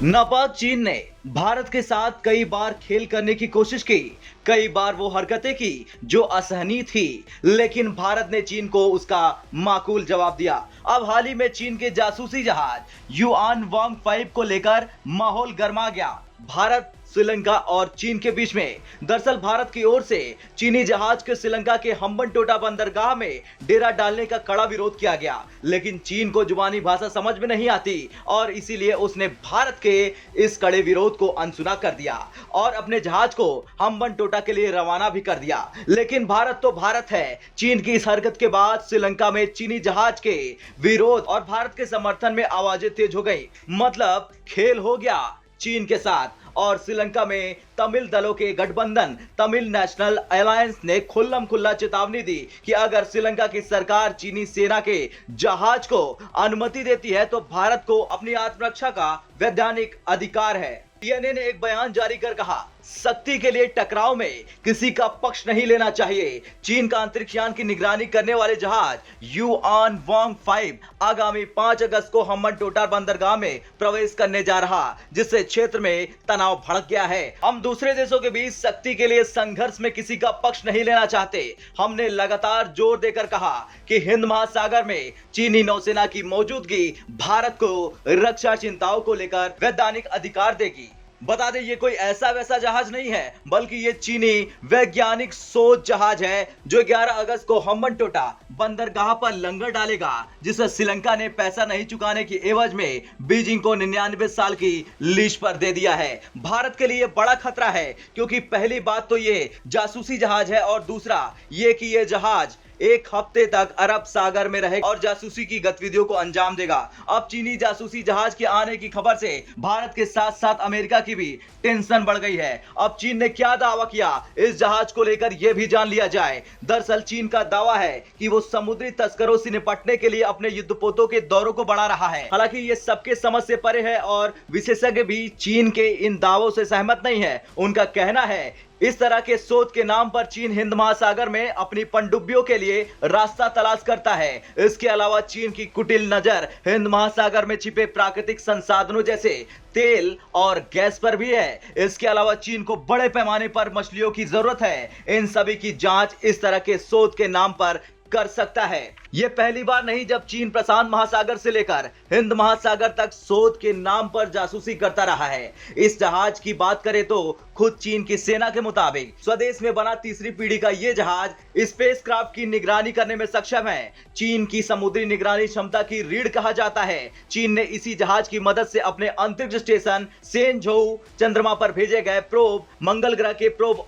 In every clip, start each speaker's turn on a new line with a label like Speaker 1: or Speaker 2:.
Speaker 1: नापाक चीन ने भारत के साथ कई बार खेल करने की कोशिश की। कई बार वो हरकतें की जो असहनीय थी, लेकिन भारत ने चीन को उसका माकूल जवाब दिया। अब हाल ही में चीन के जासूसी जहाज युआन वांग 5 को लेकर माहौल गर्मा गया। भारत, श्रीलंका और चीन के बीच में दरअसल भारत की ओर से चीनी जहाज के श्रीलंका के हम्बनटोटा बंदरगाह में डेरा डालने का कड़ा विरोध किया गया, लेकिन चीन को जुबानी भाषा समझ में नहीं आती और इसीलिए उसने भारत के इस कड़े विरोध को अनसुना कर दिया और अपने जहाज को हम्बनटोटा के लिए रवाना भी कर दिया। लेकिन भारत तो भारत है। चीन की इस हरकत के बाद श्रीलंका में चीनी जहाज के विरोध और भारत के समर्थन में आवाजें तेज हो गई। मतलब खेल हो गया चीन के साथ। और श्रीलंका में तमिल दलों के गठबंधन तमिल नेशनल अलायंस ने खुल्लम खुल्ला चेतावनी दी कि अगर श्रीलंका की सरकार चीनी सेना के जहाज को अनुमति देती है तो भारत को अपनी आत्मरक्षा का वैधानिक अधिकार है। सीएनए ने एक बयान जारी कर कहा, सख्ती के लिए टकराव में किसी का पक्ष नहीं लेना चाहिए। चीन का अंतरिक्षयान की निगरानी करने वाले जहाज युआन वांग 5 आगामी 5 अगस्त को हम्बनटोटा बंदरगाह में प्रवेश करने जा रहा, जिससे क्षेत्र में तनाव भड़क गया है। हम दूसरे देशों के बीच सख्ती के लिए संघर्ष में किसी का पक्ष नहीं लेना चाहते। हमने लगातार जोर देकर कहा कि हिंद महासागर में चीनी नौसेना की मौजूदगी भारत को रक्षा चिंताओं को लेकर वैधानिक अधिकार देगी। बता दें, ये कोई ऐसा वैसा जहाज नहीं है, बल्कि ये चीनी वैज्ञानिक सोच जहाज है जो 11 अगस्त को हम्बनटोटा बंदरगाह पर लंगर डालेगा, जिसे श्रीलंका ने पैसा नहीं चुकाने की एवज में बीजिंग को 99 साल की लीज पर दे दिया है। भारत के लिए बड़ा खतरा है, क्योंकि पहली बात तो ये जासूसी जहाज है और दूसरा ये कि ये जहाज एक हफ्ते तक अरब सागर में रहेगा और जासूसी की गतिविधियों को अंजाम देगा। अब चीनी जासूसी जहाज के आने की खबर से भारत के साथ साथ अमेरिका की भी टेंशन बढ़ गई है। अब चीन ने क्या दावा किया इस जहाज को लेकर यह भी जान लिया जाए। दरअसल चीन का दावा है कि वो समुद्री तस्करों से निपटने के लिए अपने युद्धपोतों के दौरों को बढ़ा रहा है। हालांकि ये सबके समझ से परे है और विशेषज्ञ भी चीन के इन दावों से सहमत नहीं है। उनका कहना है इस तरह के शोध के नाम पर चीन हिंद महासागर में अपनी पनडुब्बियों के लिए रास्ता तलाश करता है। इसके अलावा चीन की कुटिल नजर हिंद महासागर में छिपे प्राकृतिक संसाधनों जैसे तेल और गैस पर भी है। इसके अलावा चीन को बड़े पैमाने पर मछलियों की जरूरत है। इन सभी की जांच इस तरह के शोध के नाम पर कर सकता है। यह पहली बार नहीं जब चीन प्रशांत महासागर से लेकर हिंद महासागर तक शोध के नाम पर जासूसी करता रहा है। इस जहाज की बात करें तो खुद चीन की सेना के मुताबिक स्वदेश में बना तीसरी पीढ़ी का यह जहाज स्पेसक्राफ्ट की निगरानी करने में सक्षम है। चीन की समुद्री निगरानी क्षमता की रीढ़ कहा जाता है। चीन ने इसी जहाज की मदद से अपने अंतरिक्ष स्टेशन सेनझोउ, चंद्रमा पर भेजे गए प्रोब, मंगल ग्रह के प्रोब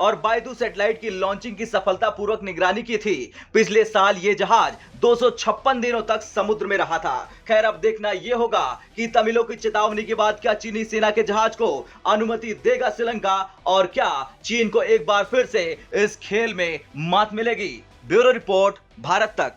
Speaker 1: और बायडू सैटेलाइट की लॉन्चिंग की सफलतापूर्वक निगरानी की थी। पिछले साल ये जहाज 256 दिनों तक समुद्र में रहा था। खैर, अब देखना यह होगा कि तमिलों की चेतावनी के बाद क्या चीनी सेना के जहाज को अनुमति देगा श्रीलंका और क्या चीन को एक बार फिर से इस खेल में मात मिलेगी। ब्यूरो रिपोर्ट, भारत तक।